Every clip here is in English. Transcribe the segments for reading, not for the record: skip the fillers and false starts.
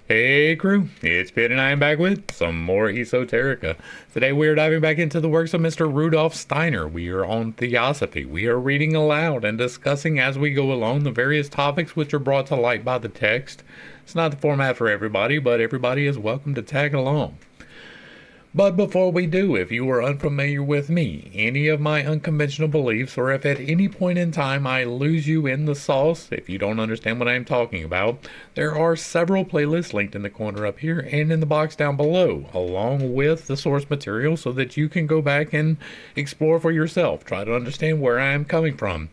Hey crew, it's Pete and I am back with some more Esoterica. Today we are diving back into the works of Mr. Rudolf Steiner. We are on Theosophy. We are reading aloud and discussing as we go along the various topics which are brought to light by the text. It's not the format for everybody, but everybody is welcome to tag along. But before we do, if you are unfamiliar with me, any of my unconventional beliefs, or if at any point in time I lose you in the sauce, if you don't understand what I am talking about, there are several playlists linked in the corner up here and in the box down below, along with the source material so that you can go back and explore for yourself, try to understand where I am coming from.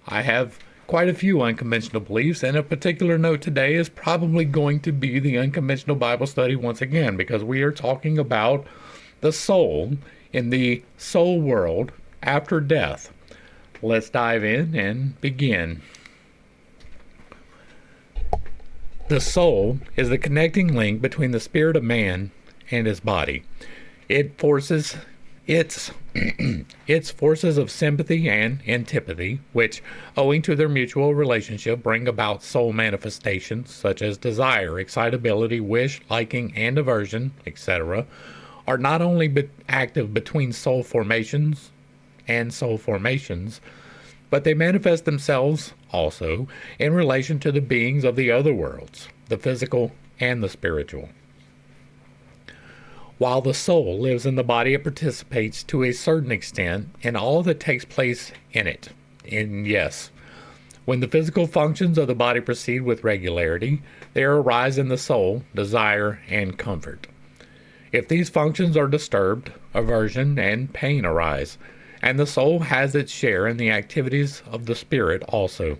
I have quite a few unconventional beliefs, and a particular note today is probably going to be the unconventional Bible study once again, because we are talking about the soul in the soul world after death. Let's dive in and begin. The soul is the connecting link between the spirit of man and his body. It forces its forces of sympathy and antipathy, which, owing to their mutual relationship, bring about soul manifestations such as desire, excitability, wish, liking, and aversion, etc., are not only active between soul formations, but they manifest themselves also in relation to the beings of the other worlds, the physical and the spiritual. While the soul lives in the body, it participates to a certain extent in all that takes place in it. And yes, when the physical functions of the body proceed with regularity, there arise in the soul desire and comfort. If these functions are disturbed, aversion and pain arise, and the soul has its share in the activities of the spirit also.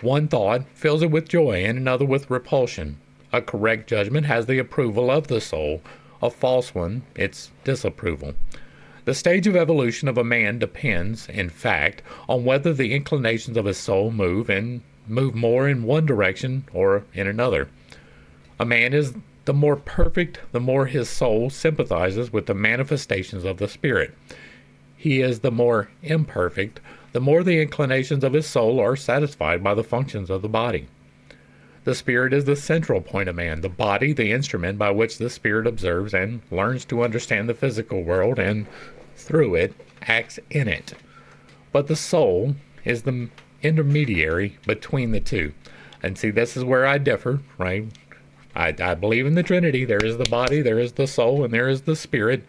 One thought fills it with joy and another with repulsion. A correct judgment has the approval of the soul, a false one, its disapproval. The stage of evolution of a man depends, in fact, on whether the inclinations of his soul move more in one direction or in another. A man is the more perfect, the more his soul sympathizes with the manifestations of the spirit. He is the more imperfect, the more the inclinations of his soul are satisfied by the functions of the body. The spirit is the central point of man, the body the instrument by which the spirit observes and learns to understand the physical world and, through it, acts in it. But the soul is the intermediary between the two. And see, this is where I differ, right? I believe in the Trinity. There is the body, there is the soul, and there is the spirit.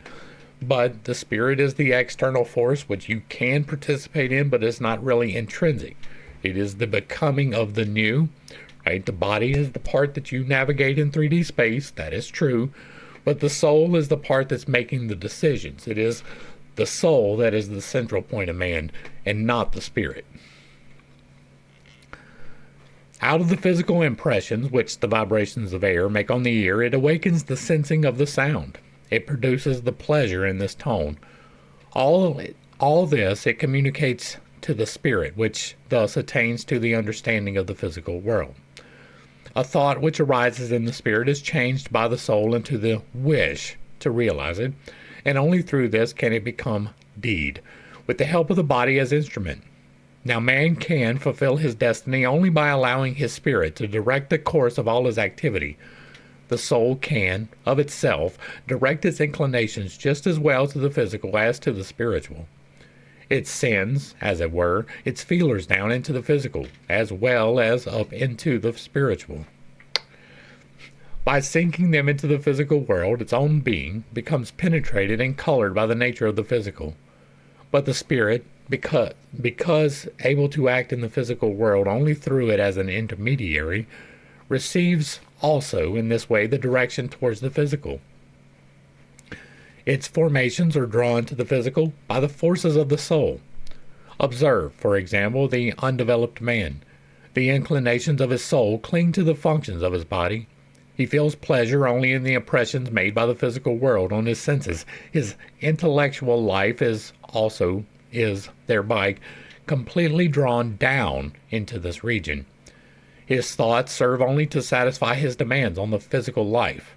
But the spirit is the external force which you can participate in, but is not really intrinsic. It is the becoming of the new. Right? The body is the part that you navigate in 3D space. That is true. But the soul is the part that's making the decisions. It is the soul that is the central point of man and not the spirit. Out of the physical impressions which the vibrations of air make on the ear, it awakens the sensing of the sound. It produces the pleasure in this tone. All this it communicates to the spirit, which thus attains to the understanding of the physical world. A thought which arises in the spirit is changed by the soul into the wish to realize it, and only through this can it become deed, with the help of the body as instrument. Now man can fulfill his destiny only by allowing his spirit to direct the course of all his activity. The soul can, of itself, direct its inclinations just as well to the physical as to the spiritual. It sends, as it were, its feelers down into the physical, as well as up into the spiritual. By sinking them into the physical world, its own being becomes penetrated and colored by the nature of the physical. But the spirit, because able to act in the physical world only through it as an intermediary, receives also in this way the direction towards the physical. Its formations are drawn to the physical by the forces of the soul. Observe, for example, the undeveloped man. The inclinations of his soul cling to the functions of his body. He feels pleasure only in the impressions made by the physical world on his senses. His intellectual life is thereby completely drawn down into this region. His thoughts serve only to satisfy his demands on the physical life.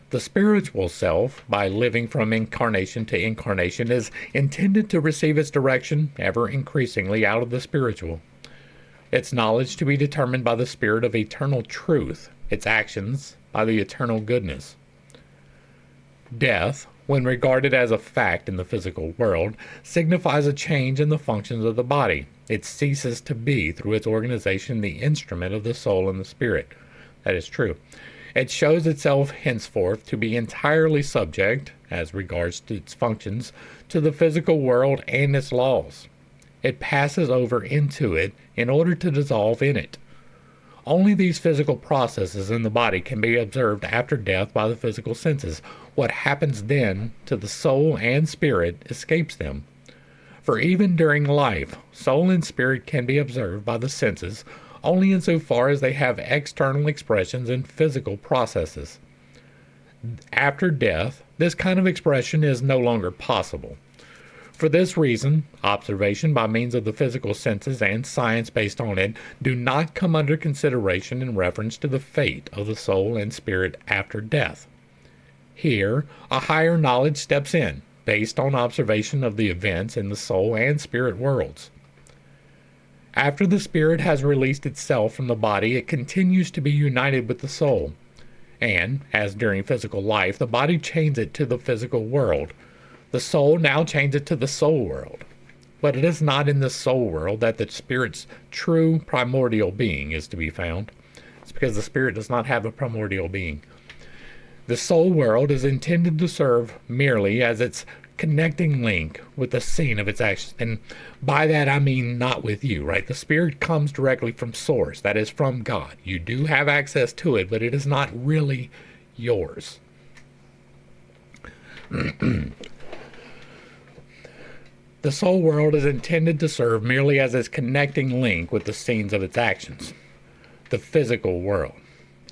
The spiritual self, by living from incarnation to incarnation, is intended to receive its direction ever increasingly out of the spiritual. its knowledge to be determined by the spirit of eternal truth, its actions by the eternal goodness. Death, when regarded as a fact in the physical world, signifies a change in the functions of the body. It ceases to be, through its organization, the instrument of the soul and the spirit. That is true. It shows itself henceforth to be entirely subject, as regards to its functions, to the physical world and its laws. It passes over into it in order to dissolve in it. Only these physical processes in the body can be observed after death by the physical senses. What happens then to the soul and spirit escapes them. For even during life, soul and spirit can be observed by the senses only insofar as they have external expressions in physical processes. After death, this kind of expression is no longer possible. For this reason, observation by means of the physical senses and science based on it do not come under consideration in reference to the fate of the soul and spirit after death. Here, a higher knowledge steps in, based on observation of the events in the soul and spirit worlds. After the spirit has released itself from the body, it continues to be united with the soul. And, as during physical life, the body chains it to the physical world. The soul now chains it to the soul world. But it is not in the soul world that the spirit's true primordial being is to be found. It's because the spirit does not have a primordial being. The soul world is intended to serve merely as its connecting link with the scene of its actions. And by that I mean not with you, right? The spirit comes directly from source, that is from God. You do have access to it, but it is not really yours. The soul world is intended to serve merely as its connecting link with the scenes of its actions, the physical world.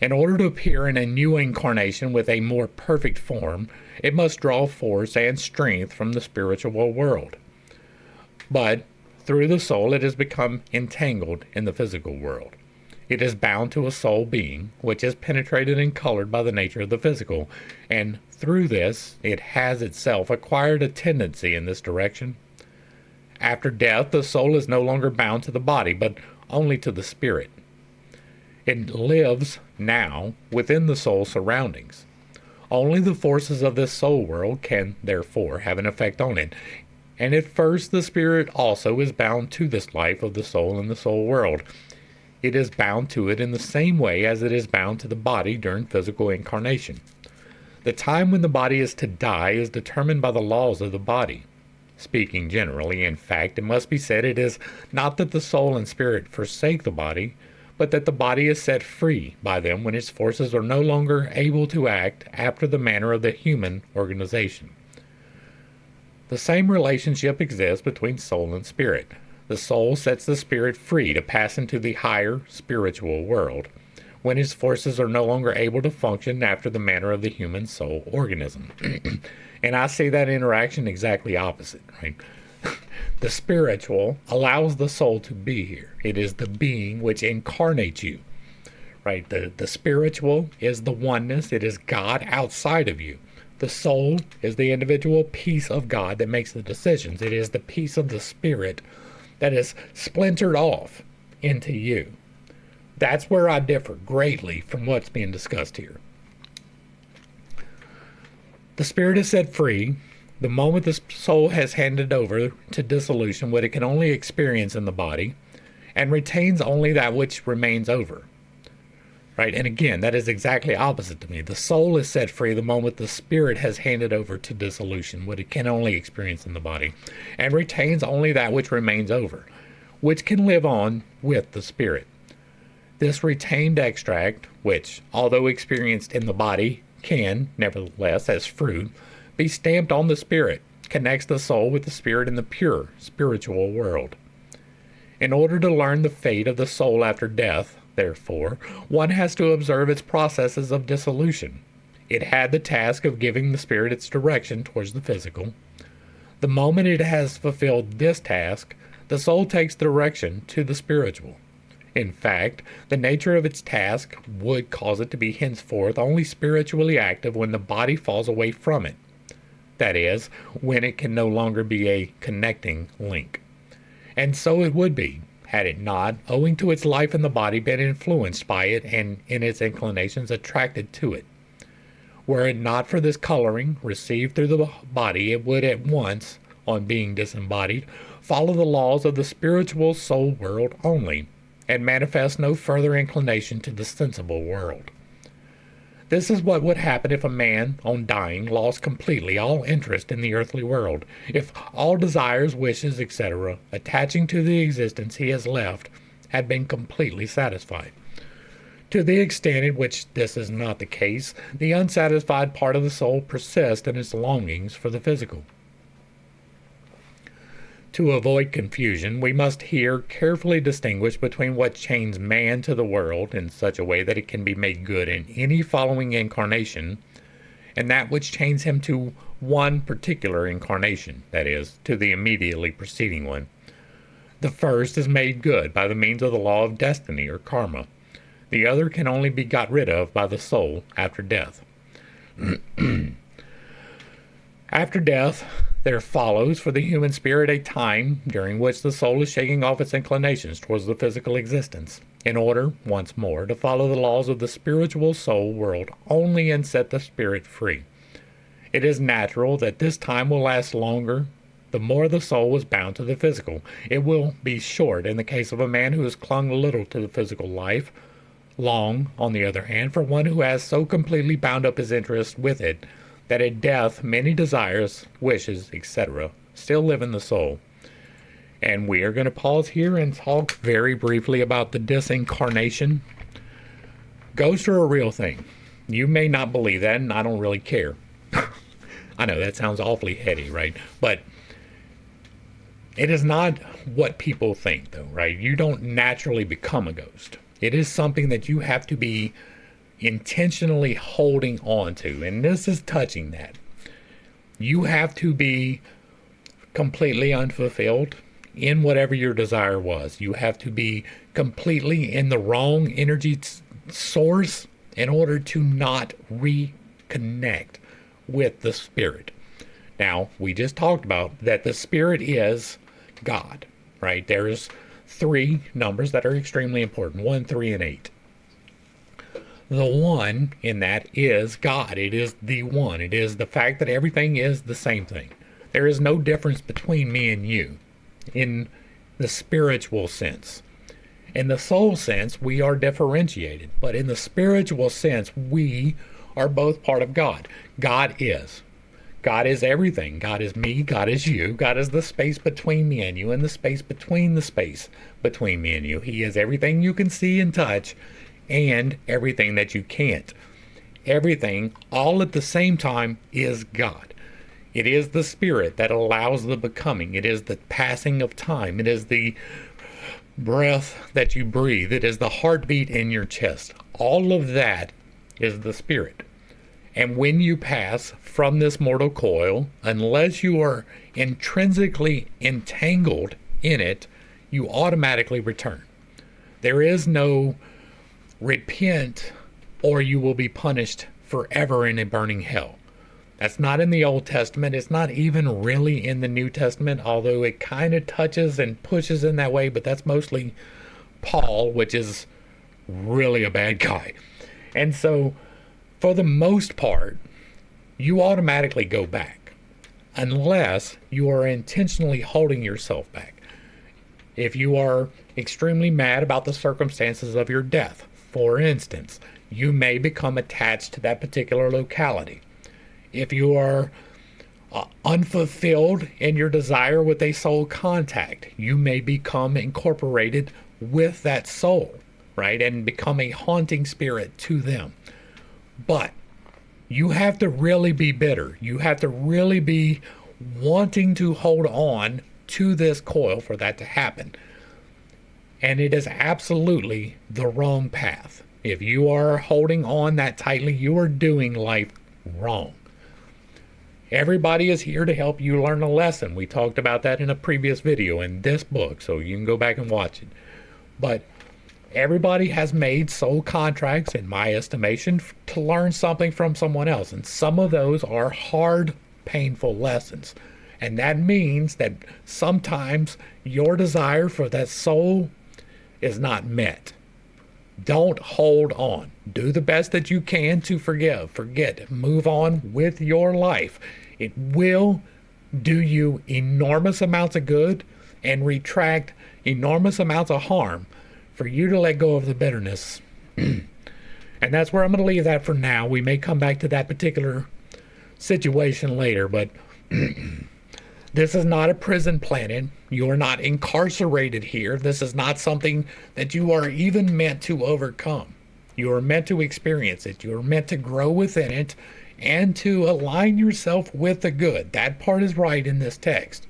In order to appear in a new incarnation with a more perfect form, it must draw force and strength from the spiritual world. But through the soul it has become entangled in the physical world. It is bound to a soul being, which is penetrated and colored by the nature of the physical, and through this it has itself acquired a tendency in this direction. After death, the soul is no longer bound to the body, but only to the spirit. It lives now within the soul surroundings. Only the forces of this soul world can, therefore, have an effect on it. And at first the spirit also is bound to this life of the soul in the soul world. It is bound to it in the same way as it is bound to the body during physical incarnation. The time when the body is to die is determined by the laws of the body. Speaking generally, in fact, it must be said it is not that the soul and spirit forsake the body, but that the body is set free by them when its forces are no longer able to act after the manner of the human organization. The same relationship exists between soul and spirit. The soul sets the spirit free to pass into the higher spiritual world, when its forces are no longer able to function after the manner of the human soul organism. And I see that interaction exactly opposite, right? The spiritual allows the soul to be here. It is the being which incarnates you, right? The spiritual is the oneness. It is God outside of you. The soul is the individual piece of God that makes the decisions. It is the piece of the spirit that is splintered off into you. That's where I differ greatly from what's being discussed here. The spirit is set free the moment the soul has handed over to dissolution what it can only experience in the body, and retains only that which remains over. Right? And again, that is exactly opposite to me. The soul is set free the moment the spirit has handed over to dissolution what it can only experience in the body, and retains only that which remains over, which can live on with the spirit. This retained extract, which, although experienced in the body, can, nevertheless, as fruit, be stamped on the spirit, connects the soul with the spirit in the pure spiritual world. In order to learn the fate of the soul after death, therefore, one has to observe its processes of dissolution. It had the task of giving the spirit its direction towards the physical. The moment it has fulfilled this task, the soul takes direction to the spiritual. In fact, the nature of its task would cause it to be henceforth only spiritually active when the body falls away from it. That is, when it can no longer be a connecting link. And so it would be, had it not, owing to its life in the body, been influenced by it and in its inclinations attracted to it. Were it not for this coloring received through the body, it would at once, on being disembodied, follow the laws of the spiritual soul world only, and manifest no further inclination to the sensible world. This is what would happen if a man, on dying, lost completely all interest in the earthly world, if all desires, wishes, etc., attaching to the existence he has left, had been completely satisfied. To the extent in which this is not the case, the unsatisfied part of the soul persists in its longings for the physical. To avoid confusion, we must here carefully distinguish between what chains man to the world in such a way that it can be made good in any following incarnation, and that which chains him to one particular incarnation, that is, to the immediately preceding one. The first is made good by the means of the law of destiny or karma. The other can only be got rid of by the soul after death. After death, there follows for the human spirit a time during which the soul is shaking off its inclinations towards the physical existence, in order, once more, to follow the laws of the spiritual soul world only and set the spirit free. It is natural that this time will last longer the more the soul is bound to the physical. It will be short in the case of a man who has clung little to the physical life, long, on the other hand, for one who has so completely bound up his interest with it that at death many desires, wishes, etc. still live in the soul. And we are going to pause here and talk very briefly about the disincarnation. Ghosts are a real thing. You may not believe that, and I don't really care. I know that sounds awfully heady, right? But it is not what people think, though, right? You don't naturally become a ghost. It is something that you have to be intentionally holding on to, and this is touching that. You have to be completely unfulfilled in whatever your desire was. You have to be completely in the wrong energy source in order to not reconnect with the spirit. Now, we just talked about that the spirit is God, right? There's three numbers that are extremely important: 1, 3, and 8. The one in that is God. It is the one. It is the fact that everything is the same thing. There is no difference between me and you in the spiritual sense. In the soul sense, we are differentiated. But in the spiritual sense, we are both part of God. God is. God is everything. God is me. God is you. God is the space between me and you and the space between the space between me and you. He is everything you can see and touch, and everything that you can't. Everything, all at the same time, is God. It is the spirit that allows the becoming. It is the passing of time. It is the breath that you breathe. It is the heartbeat in your chest. All of that is the spirit. And when you pass from this mortal coil, unless you are intrinsically entangled in it, you automatically return. There is no repent or you will be punished forever in a burning hell. That's not in the Old Testament. It's not even really in the New Testament, although it kind of touches and pushes in that way, but that's mostly Paul, which is really a bad guy. And so, for the most part, you automatically go back, unless you are intentionally holding yourself back. If you are extremely mad about the circumstances of your death, for instance, you may become attached to that particular locality. If you are unfulfilled in your desire with a soul contact, you may become incorporated with that soul, right? And become a haunting spirit to them. But you have to really be bitter. You have to really be wanting to hold on to this coil for that to happen. And it is absolutely the wrong path. If you are holding on that tightly, you are doing life wrong. Everybody is here to help you learn a lesson. We talked about that in a previous video in this book, so you can go back and watch it. But everybody has made soul contracts, in my estimation, to learn something from someone else. And some of those are hard, painful lessons. And that means that sometimes your desire for that soul is not met. Don't hold on. Do the best that you can to forgive, forget, move on with your life. It will do you enormous amounts of good and retract enormous amounts of harm for you to let go of the bitterness. And that's where I'm going to leave that for now. We may come back to that particular situation later, but this is not a prison planet. You are not incarcerated here. This is not something that you are even meant to overcome. You are meant to experience it. You are meant to grow within it and to align yourself with the good. That part is right in this text.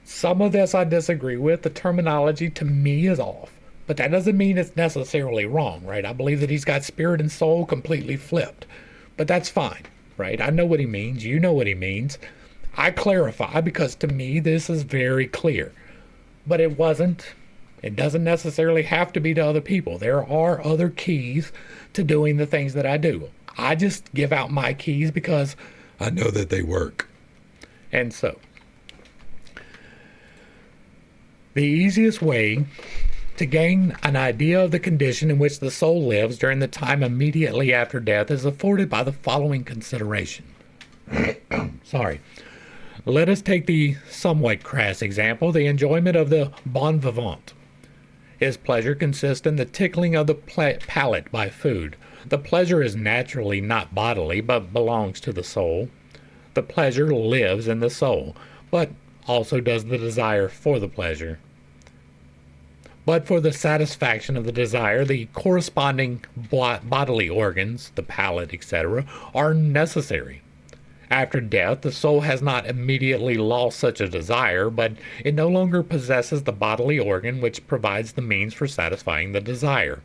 Some of this I disagree with. The terminology to me is off. But that doesn't mean it's necessarily wrong, right? I believe that he's got spirit and soul completely flipped. But that's fine, right? I know what he means. You know what he means. I clarify because to me this is very clear. But it wasn't. It doesn't necessarily have to be to other people. There are other keys to doing the things that I do. I just give out my keys because I know that they work. And so, the easiest way to gain an idea of the condition in which the soul lives during the time immediately after death is afforded by the following consideration. Sorry. Let us take the somewhat crass example, the enjoyment of the bon vivant. His pleasure consists in the tickling of the palate by food. The pleasure is naturally not bodily, but belongs to the soul. The pleasure lives in the soul, but also does the desire for the pleasure. But for the satisfaction of the desire, the corresponding bodily organs, the palate, etc., are necessary. After death, the soul has not immediately lost such a desire, but it no longer possesses the bodily organ which provides the means for satisfying the desire.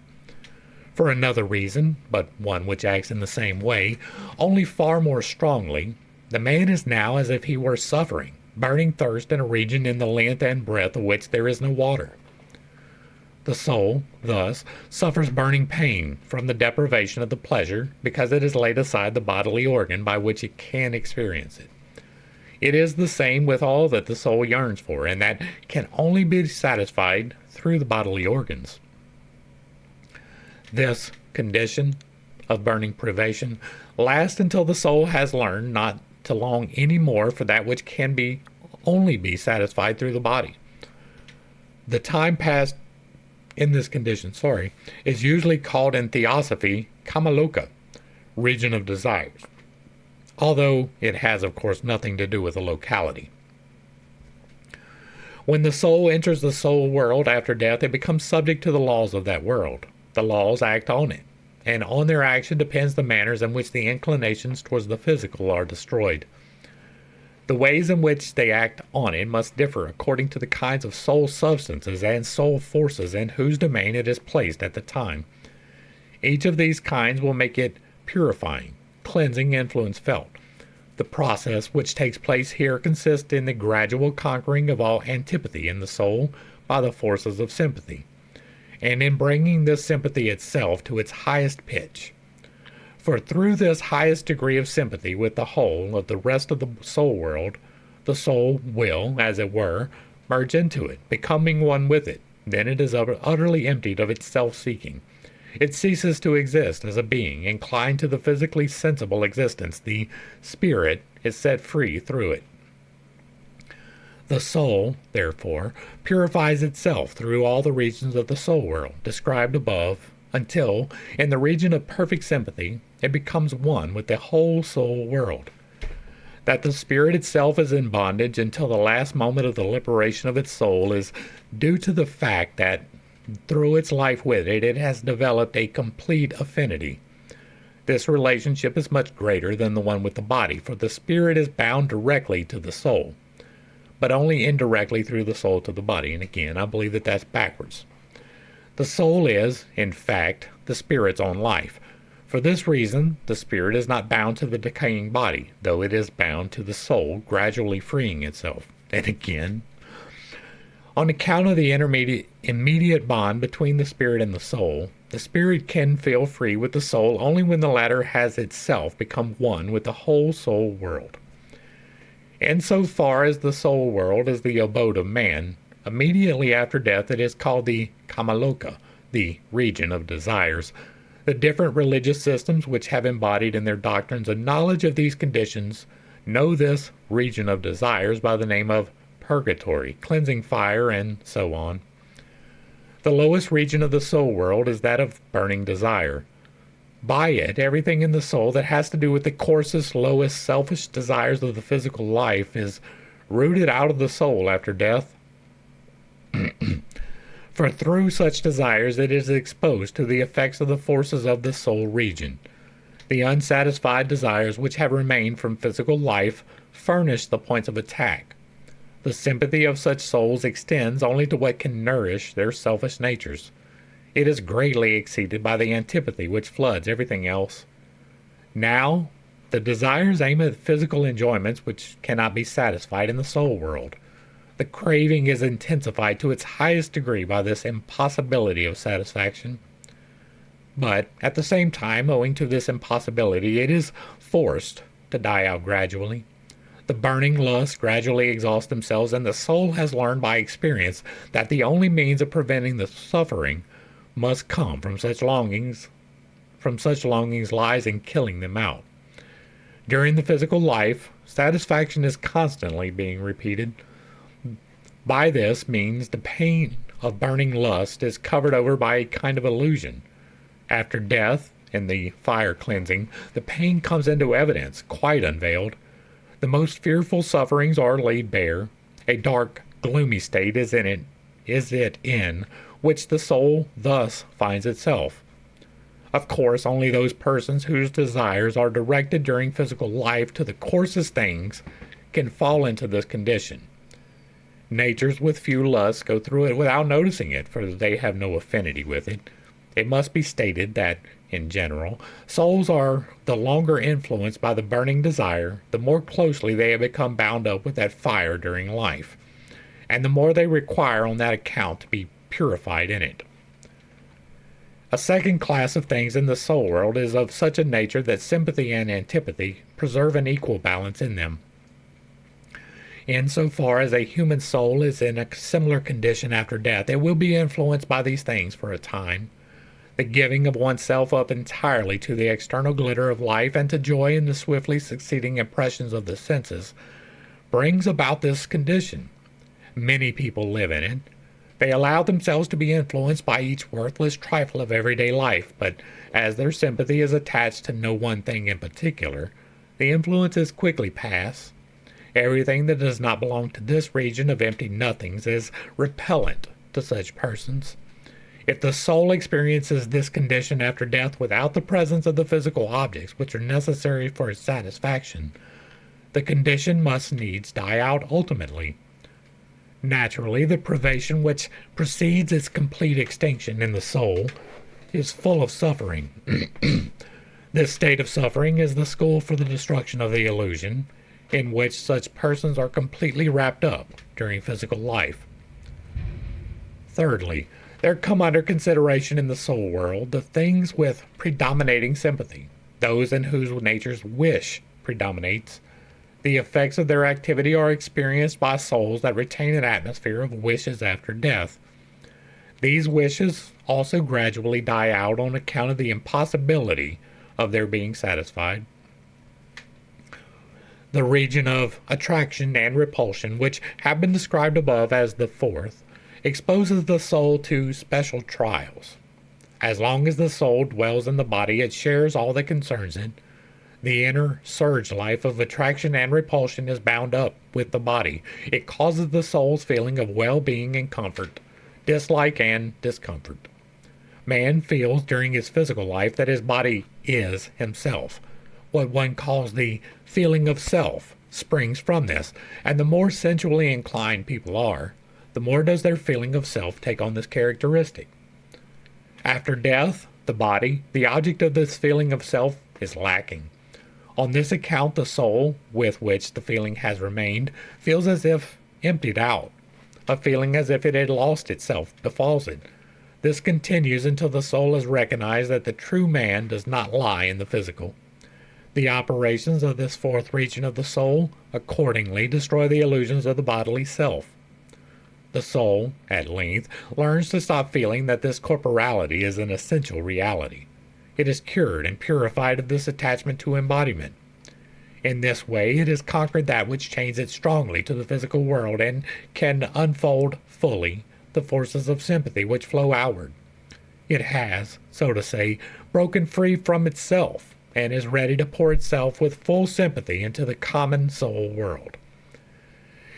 For another reason, but one which acts in the same way, only far more strongly, the man is now as if he were suffering, burning thirst in a region in the length and breadth of which there is no water. The soul, thus, suffers burning pain from the deprivation of the pleasure because it has laid aside the bodily organ by which it can experience it. It is the same with all that the soul yearns for, and that can only be satisfied through the bodily organs. This condition of burning privation lasts until the soul has learned not to long any more for that which can only be satisfied through the body. The time passed in this condition, is usually called in Theosophy Kamaloka, region of desires, although it has, of course, nothing to do with the locality. When the soul enters the soul world after death, it becomes subject to the laws of that world. The laws act on it, and on their action depends the manners in which the inclinations towards the physical are destroyed. The ways in which they act on it must differ according to the kinds of soul substances and soul forces in whose domain it is placed at the time. Each of these kinds will make it purifying, cleansing influence felt. The process which takes place here consists in the gradual conquering of all antipathy in the soul by the forces of sympathy, and in bringing this sympathy itself to its highest pitch. For through this highest degree of sympathy with the whole of the rest of the soul world, the soul will, as it were, merge into it, becoming one with it. Then it is utterly emptied of its self-seeking. It ceases to exist as a being, inclined to the physically sensible existence. The spirit is set free through it. The soul, therefore, purifies itself through all the regions of the soul world, described above, until, in the region of perfect sympathy, it becomes one with the whole soul world. That the spirit itself is in bondage until the last moment of the liberation of its soul is due to the fact that, through its life with it, it has developed a complete affinity. This relationship is much greater than the one with the body, for the spirit is bound directly to the soul, but only indirectly through the soul to the body. And again, I believe that that's backwards. The soul is, in fact, the spirit's own life. For this reason, the spirit is not bound to the decaying body, though it is bound to the soul, gradually freeing itself. And again, on account of the immediate bond between the spirit and the soul, the spirit can feel free with the soul only when the latter has itself become one with the whole soul world. And so far as the soul world is the abode of man, Immediately after death, it is called the Kamaloka, the region of desires. The different religious systems which have embodied in their doctrines a knowledge of these conditions know this region of desires by the name of purgatory, cleansing fire, and so on. The lowest region of the soul world is that of burning desire. By it, everything in the soul that has to do with the coarsest, lowest, selfish desires of the physical life is rooted out of the soul after death. For through such desires it is exposed to the effects of the forces of the soul region. The unsatisfied desires which have remained from physical life furnish the points of attack. The sympathy of such souls extends only to what can nourish their selfish natures. It is greatly exceeded by the antipathy which floods everything else. Now, the desires aim at physical enjoyments which cannot be satisfied in the soul world. The craving is intensified to its highest degree by this impossibility of satisfaction. But, at the same time, owing to this impossibility, it is forced to die out gradually. The burning lusts gradually exhaust themselves, and the soul has learned by experience that the only means of preventing the suffering must come from such longings lies in killing them out. During the physical life, satisfaction is constantly being repeated. By this means, the pain of burning lust is covered over by a kind of illusion. After death, in the fire cleansing, the pain comes into evidence, quite unveiled. The most fearful sufferings are laid bare. A dark, gloomy state is it in which the soul thus finds itself. Of course, only those persons whose desires are directed during physical life to the coarsest things can fall into this condition. Natures with few lusts go through it without noticing it, for they have no affinity with it. It must be stated that, in general, souls are the longer influenced by the burning desire, the more closely they have become bound up with that fire during life, and the more they require on that account to be purified in it. A second class of things in the soul world is of such a nature that sympathy and antipathy preserve an equal balance in them. In so far as a human soul is in a similar condition after death, it will be influenced by these things for a time. The giving of oneself up entirely to the external glitter of life and to joy in the swiftly succeeding impressions of the senses brings about this condition. Many people live in it. They allow themselves to be influenced by each worthless trifle of everyday life, but as their sympathy is attached to no one thing in particular, the influences quickly pass. Everything that does not belong to this region of empty nothings is repellent to such persons. If the soul experiences this condition after death without the presence of the physical objects which are necessary for its satisfaction, the condition must needs die out ultimately. Naturally, the privation which precedes its complete extinction in the soul is full of suffering. This state of suffering is the school for the destruction of the illusion, in which such persons are completely wrapped up during physical life. Thirdly, there come under consideration in the soul world the things with predominating sympathy, those in whose nature's wish predominates. The effects of their activity are experienced by souls that retain an atmosphere of wishes after death. These wishes also gradually die out on account of the impossibility of their being satisfied. The region of attraction and repulsion, which have been described above as the fourth, exposes the soul to special trials. As long as the soul dwells in the body, it shares all that concerns it. The inner surge life of attraction and repulsion is bound up with the body. It causes the soul's feeling of well-being and comfort, dislike and discomfort. Man feels during his physical life that his body is himself. What one calls the feeling of self springs from this, and the more sensually inclined people are, the more does their feeling of self take on this characteristic. After death, the body, the object of this feeling of self, is lacking. On this account, the soul, with which the feeling has remained, feels as if emptied out. A feeling as if it had lost itself befalls it. This continues until the soul has recognized that the true man does not lie in the physical. The operations of this fourth region of the soul accordingly destroy the illusions of the bodily self. The soul, at length, learns to stop feeling that this corporality is an essential reality. It is cured and purified of this attachment to embodiment. In this way, it has conquered that which chains it strongly to the physical world and can unfold fully the forces of sympathy which flow outward. It has, so to say, broken free from itself and is ready to pour itself with full sympathy into the common soul world.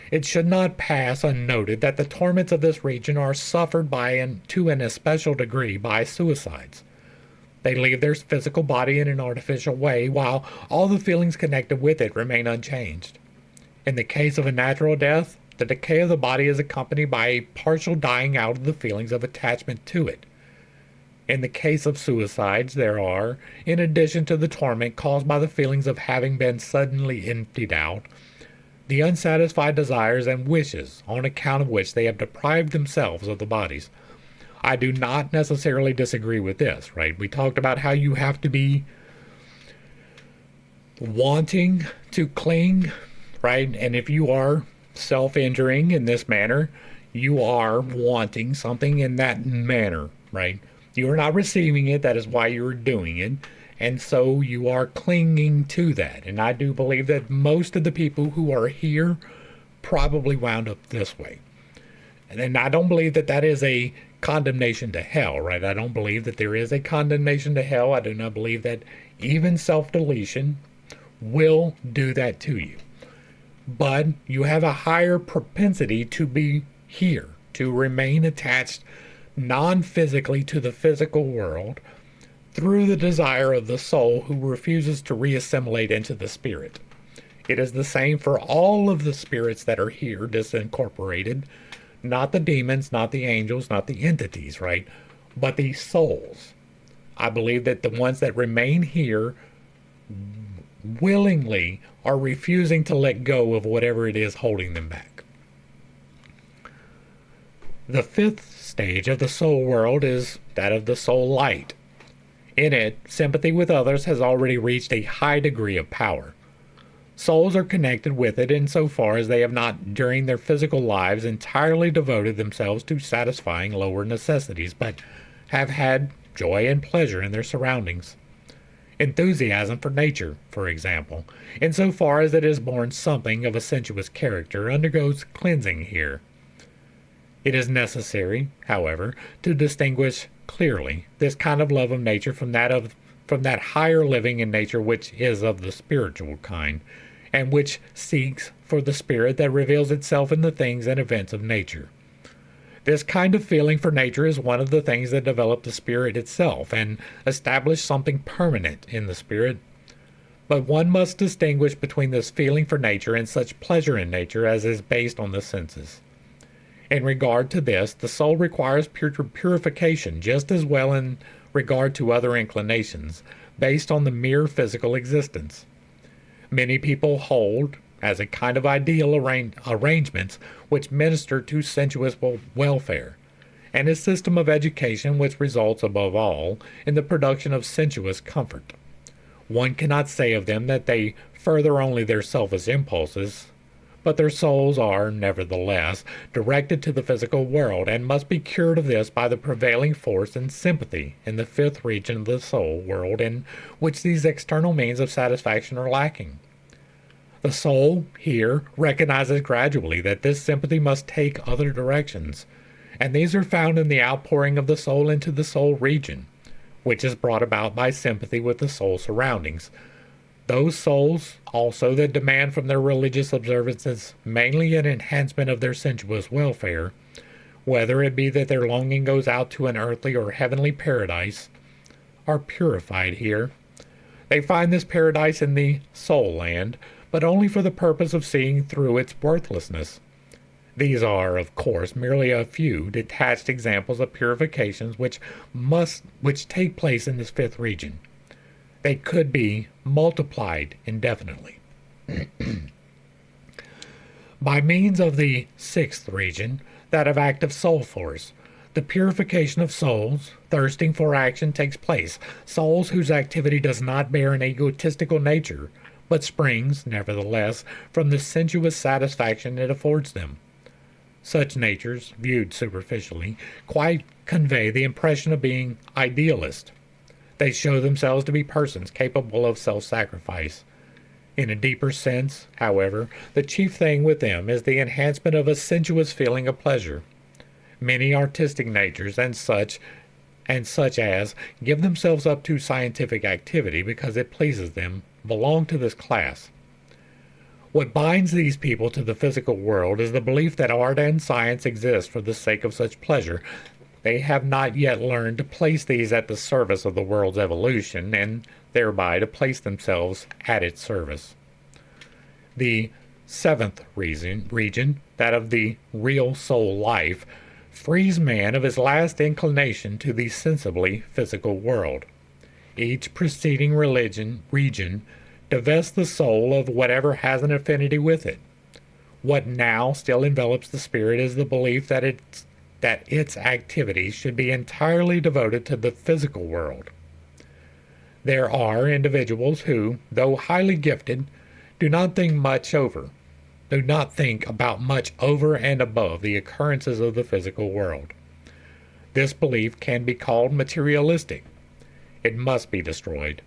It should not pass unnoted that the torments of this region are suffered to an especial degree by suicides. They leave their physical body in an artificial way, while all the feelings connected with it remain unchanged. In the case of a natural death, the decay of the body is accompanied by a partial dying out of the feelings of attachment to it. In the case of suicides, there are, in addition to the torment caused by the feelings of having been suddenly emptied out, the unsatisfied desires and wishes on account of which they have deprived themselves of the bodies. I do not necessarily disagree with this, right? We talked about how you have to be wanting to cling, right? And if you are self-injuring in this manner, you are wanting something in that manner, right? You are not receiving it. That is why you're doing it. And so you are clinging to that. And I do believe that most of the people who are here probably wound up this way. And I don't believe that that is a condemnation to hell, right? I don't believe that there is a condemnation to hell. I do not believe that even self-deletion will do that to you. But you have a higher propensity to be here, to remain attached non-physically to the physical world through the desire of the soul who refuses to reassimilate into the spirit. It is the same for all of the spirits that are here disincorporated, not the demons, not the angels, not the entities, right? But the souls. I believe that the ones that remain here willingly are refusing to let go of whatever it is holding them back. The fifth stage of the soul world is that of the soul light. In it, sympathy with others has already reached a high degree of power. Souls are connected with it insofar as they have not, during their physical lives, entirely devoted themselves to satisfying lower necessities, but have had joy and pleasure in their surroundings. Enthusiasm for nature, for example, insofar as it is born something of a sensuous character, undergoes cleansing here. It is necessary, however, to distinguish clearly this kind of love of nature from that higher living in nature which is of the spiritual kind, and which seeks for the spirit that reveals itself in the things and events of nature. This kind of feeling for nature is one of the things that develop the spirit itself and establish something permanent in the spirit. But one must distinguish between this feeling for nature and such pleasure in nature as is based on the senses. In regard to this, the soul requires purification just as well in regard to other inclinations, based on the mere physical existence. Many people hold, as a kind of ideal arrangements which minister to sensuous welfare, and a system of education which results, above all, in the production of sensuous comfort. One cannot say of them that they further only their selfish impulses, but their souls are, nevertheless, directed to the physical world, and must be cured of this by the prevailing force and sympathy in the fifth region of the soul world, in which these external means of satisfaction are lacking. The soul here recognizes gradually that this sympathy must take other directions, and these are found in the outpouring of the soul into the soul region, which is brought about by sympathy with the soul surroundings. Those souls also that demand from their religious observances mainly an enhancement of their sensuous welfare, whether it be that their longing goes out to an earthly or heavenly paradise, are purified here. They find this paradise in the soul land, but only for the purpose of seeing through its worthlessness. These are, of course, merely a few detached examples of purifications which take place in this fifth region. They could be multiplied indefinitely. By means of the sixth region, that of active soul force, the purification of souls thirsting for action takes place, souls whose activity does not bear an egotistical nature, but springs, nevertheless, from the sensuous satisfaction it affords them. Such natures, viewed superficially, quite convey the impression of being idealist. They show themselves to be persons capable of self-sacrifice. In a deeper sense, however, the chief thing with them is the enhancement of a sensuous feeling of pleasure. Many artistic natures and such as give themselves up to scientific activity because it pleases them belong to this class. What binds these people to the physical world is the belief that art and science exist for the sake of such pleasure. They have not yet learned to place these at the service of the world's evolution, and thereby to place themselves at its service. The seventh region, that of the real soul life, frees man of his last inclination to the sensibly physical world. Each preceding region divests the soul of whatever has an affinity with it. What now still envelops the spirit is the belief that its activities should be entirely devoted to the physical world. There are individuals who, though highly gifted, do not think about much over and above the occurrences of the physical world. This belief can be called materialistic. It must be destroyed,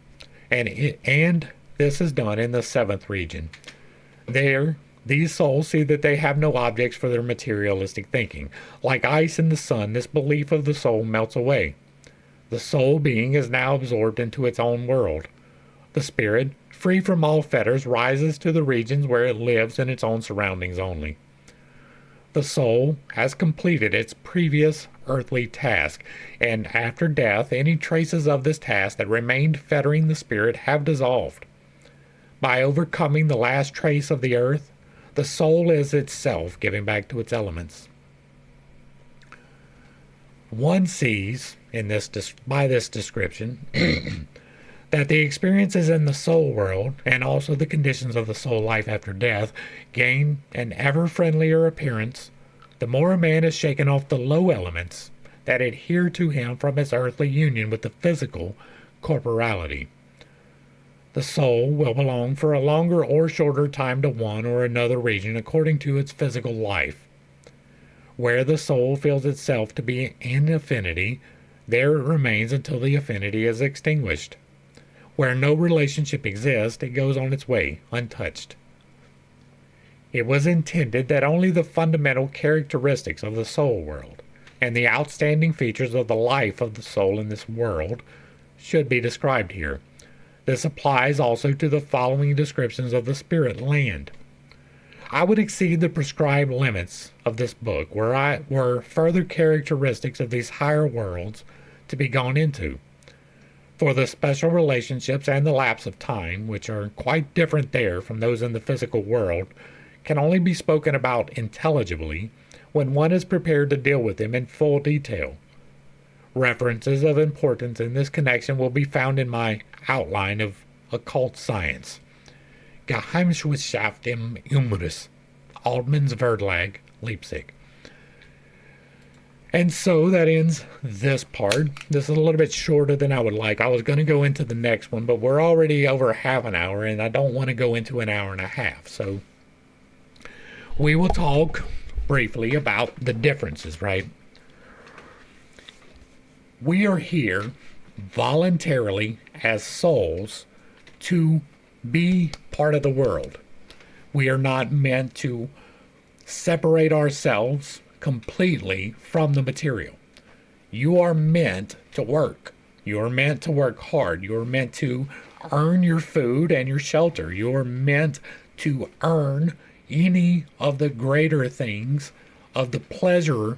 and this is done in the seventh region. There, these souls see that they have no objects for their materialistic thinking. Like ice in the sun, this belief of the soul melts away. The soul being is now absorbed into its own world. The spirit, free from all fetters, rises to the regions where it lives in its own surroundings only. The soul has completed its previous earthly task, and after death any traces of this task that remained fettering the spirit have dissolved. By overcoming the last trace of the earth, the soul is itself giving back to its elements. One sees by this description that the experiences in the soul world, and also the conditions of the soul life after death, gain an ever friendlier appearance the more a man is shaken off the low elements that adhere to him from his earthly union with the physical corporality. The soul will belong for a longer or shorter time to one or another region according to its physical life. Where the soul feels itself to be in affinity, there it remains until the affinity is extinguished. Where no relationship exists, it goes on its way, untouched. It was intended that only the fundamental characteristics of the soul world and the outstanding features of the life of the soul in this world should be described here. This applies also to the following descriptions of the spirit land. I would exceed the prescribed limits of this book were further characteristics of these higher worlds to be gone into. For the special relationships and the lapse of time, which are quite different there from those in the physical world, can only be spoken about intelligibly when one is prepared to deal with them in full detail. References of importance in this connection will be found in my outline of occult science. Geheimwissenschaft im Umriss, Altman's Verlag, Leipzig. And so that ends this part. This is a little bit shorter than I would like. I was going to go into the next one, but we're already over half an hour, and I don't want to go into an hour and a half. So we will talk briefly about the differences, right? We are here voluntarily as souls to be part of the world. We are not meant to separate ourselves completely from the material. You are meant to work. You are meant to work hard. You are meant to earn your food and your shelter. You are meant to earn any of the greater things of the pleasure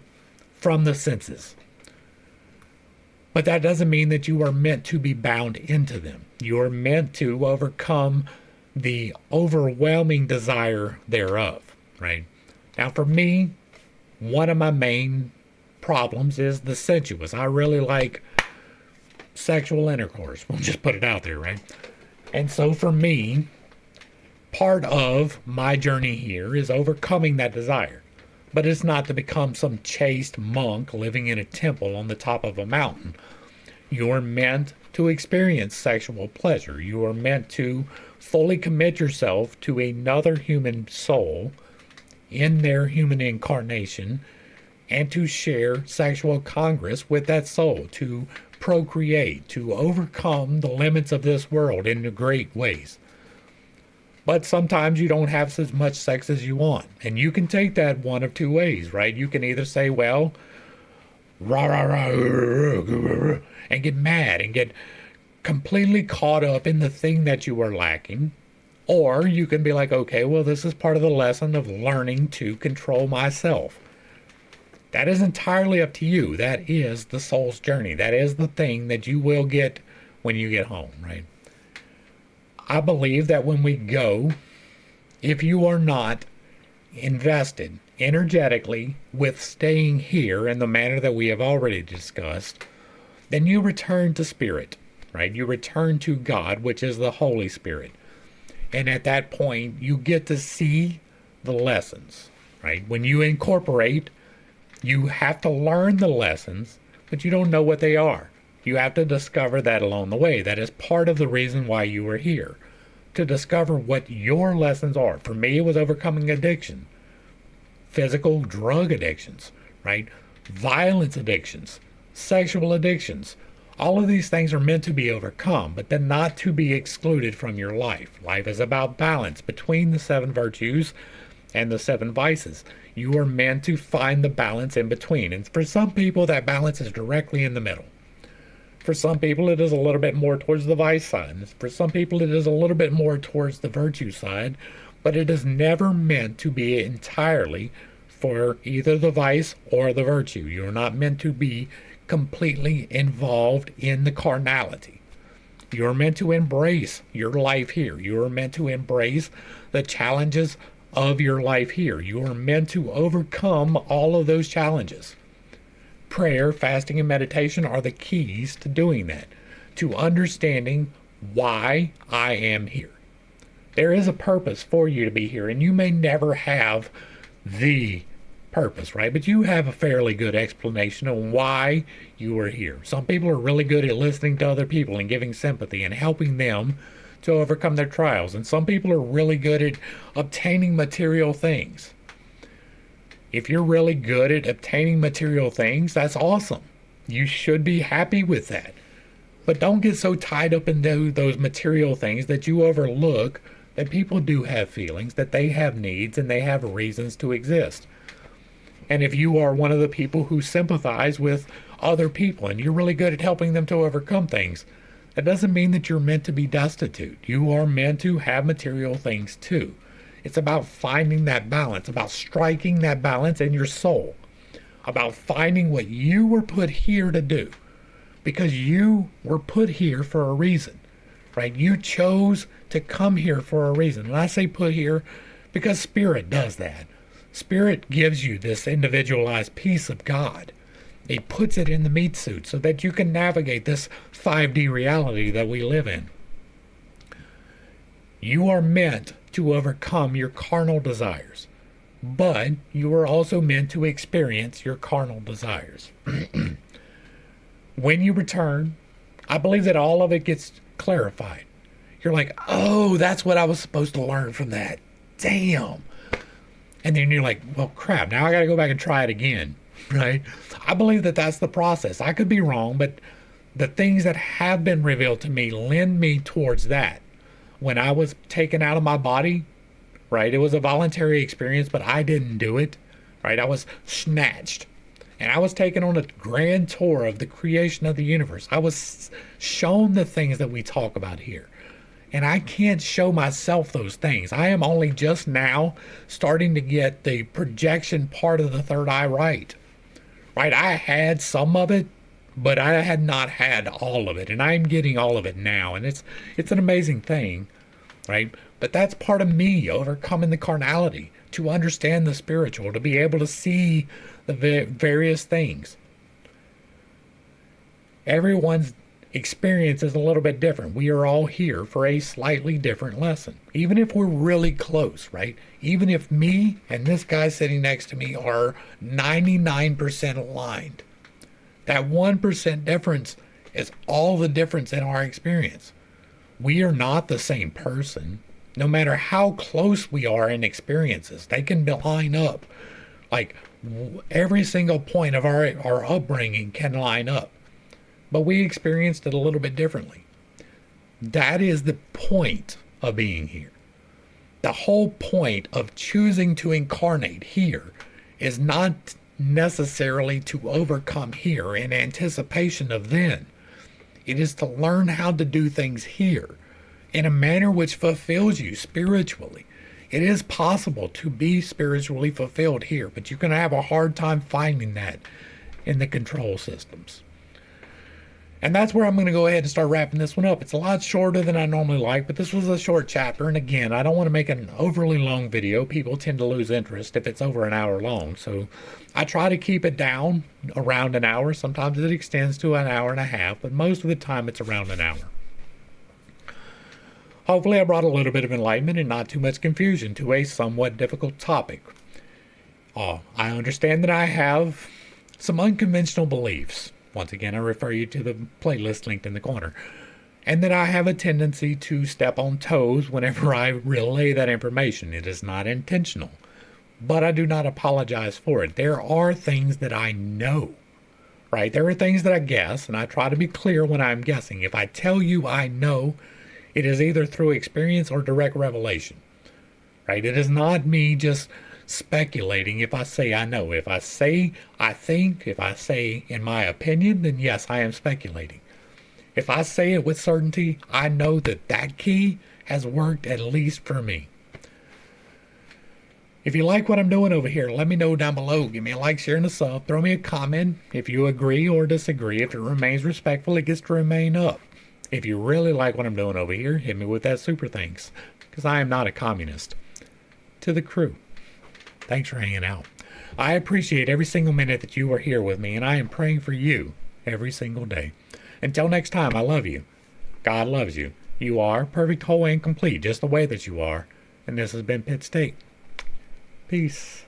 from the senses. But that doesn't mean that you are meant to be bound into them. You are meant to overcome the overwhelming desire thereof, right? Now for me, one of my main problems is the sensuous. I really like sexual intercourse. We'll just put it out there, right? And so for me, part of my journey here is overcoming that desire. But it's not to become some chaste monk living in a temple on the top of a mountain. You are meant to experience sexual pleasure. You are meant to fully commit yourself to another human soul in their human incarnation and to share sexual congress with that soul, to procreate, to overcome the limits of this world in great ways. But sometimes you don't have as much sex as you want. And you can take that one of two ways, right? You can either say, well, rah, rah, rah, and get mad and get completely caught up in the thing that you are lacking. Or you can be like, okay, well, this is part of the lesson of learning to control myself. That is entirely up to you. That is the soul's journey. That is the thing that you will get when you get home, right? I believe that when we go, if you are not invested energetically with staying here in the manner that we have already discussed, then you return to spirit, right? You return to God, which is the Holy Spirit. And at that point, you get to see the lessons, right? When you incorporate, you have to learn the lessons, but you don't know what they are. You have to discover that along the way. That is part of the reason why you are here, to discover what your lessons are. For me, it was overcoming addiction, physical drug addictions, right? Violence addictions, sexual addictions. All of these things are meant to be overcome, but then not to be excluded from your life. Life is about balance between the 7 virtues and the 7 vices. You are meant to find the balance in between. And for some people, that balance is directly in the middle. For some people, it is a little bit more towards the vice side. For some people, it is a little bit more towards the virtue side. But it is never meant to be entirely for either the vice or the virtue. You're not meant to be completely involved in the carnality. You're meant to embrace your life here. You're meant to embrace the challenges of your life here. You are meant to overcome all of those challenges. Prayer, fasting, and meditation are the keys to doing that, to understanding why I am here. There is a purpose for you to be here, and you may never have the purpose, right? But you have a fairly good explanation of why you are here. Some people are really good at listening to other people and giving sympathy and helping them to overcome their trials. And some people are really good at obtaining material things. If you're really good at obtaining material things, that's awesome. You should be happy with that. But don't get so tied up in those material things that you overlook that people do have feelings, that they have needs, and they have reasons to exist. And if you are one of the people who sympathize with other people and you're really good at helping them to overcome things, that doesn't mean that you're meant to be destitute. You are meant to have material things too. It's about finding that balance, about striking that balance in your soul, about finding what you were put here to do, because you were put here for a reason, right? You chose to come here for a reason. And I say put here because Spirit does that. Spirit gives you this individualized piece of God. It puts it in the meat suit so that you can navigate this 5D reality that we live in. You are meant to overcome your carnal desires, but you are also meant to experience your carnal desires. When you return, I believe that all of it gets clarified. You're like, oh, that's what I was supposed to learn from that. Damn. And then you're like, well, crap, now I got to go back and try it again, right? I believe that that's the process. I could be wrong, but the things that have been revealed to me lend me towards that. When I was taken out of my body, right, it was a voluntary experience, but I didn't do it, right? I was snatched. And I was taken on a grand tour of the creation of the universe. I was shown the things that we talk about here. And I can't show myself those things. I am only just now starting to get the projection part of the third eye right. Right? I had some of it, but I had not had all of it. And I'm getting all of it now. And it's an amazing thing, right? But that's part of me overcoming the carnality, to understand the spiritual, to be able to see the various things. Everyone's experience is a little bit different. We are all here for a slightly different lesson, even if we're really close, right? Even if me and this guy sitting next to me are 99% aligned, that 1% difference is all the difference in our experience. We are not the same person. No matter how close we are in experiences, they can line up. Like every single point of our upbringing can line up. But we experienced it a little bit differently. That is the point of being here. The whole point of choosing to incarnate here is not necessarily to overcome here in anticipation of then. It is to learn how to do things here in a manner which fulfills you spiritually. It is possible to be spiritually fulfilled here, but you're going to have a hard time finding that in the control systems. And that's where I'm going to go ahead and start wrapping this one up. It's a lot shorter than I normally like, but this was a short chapter. And again, I don't want to make an overly long video. People tend to lose interest if it's over an hour long. So I try to keep it down around an hour. Sometimes it extends to an hour and a half, but most of the time it's around an hour. Hopefully I brought a little bit of enlightenment and not too much confusion to a somewhat difficult topic. I understand that I have some unconventional beliefs. Once again, I refer you to the playlist linked in the corner. And that I have a tendency to step on toes whenever I relay that information. It is not intentional. But I do not apologize for it. There are things that I know, right? There are things that I guess, and I try to be clear when I'm guessing. If I tell you I know, it is either through experience or direct revelation, right? It is not me just speculating if I say I know. If I say I think, if I say in my opinion, then yes, I am speculating. If I say it with certainty, I know that that key has worked at least for me. If you like what I'm doing over here, let me know down below. Give me a like, share, and a sub. Throw me a comment if you agree or disagree. If it remains respectful, it gets to remain up. If you really like what I'm doing over here, hit me with that super thanks, because I am not a communist. To the crew, thanks for hanging out. I appreciate every single minute that you are here with me, and I am praying for you every single day. Until next time, I love you. God loves you. You are perfect, whole, and complete, just the way that you are. And this has been Pit Steak. Peace.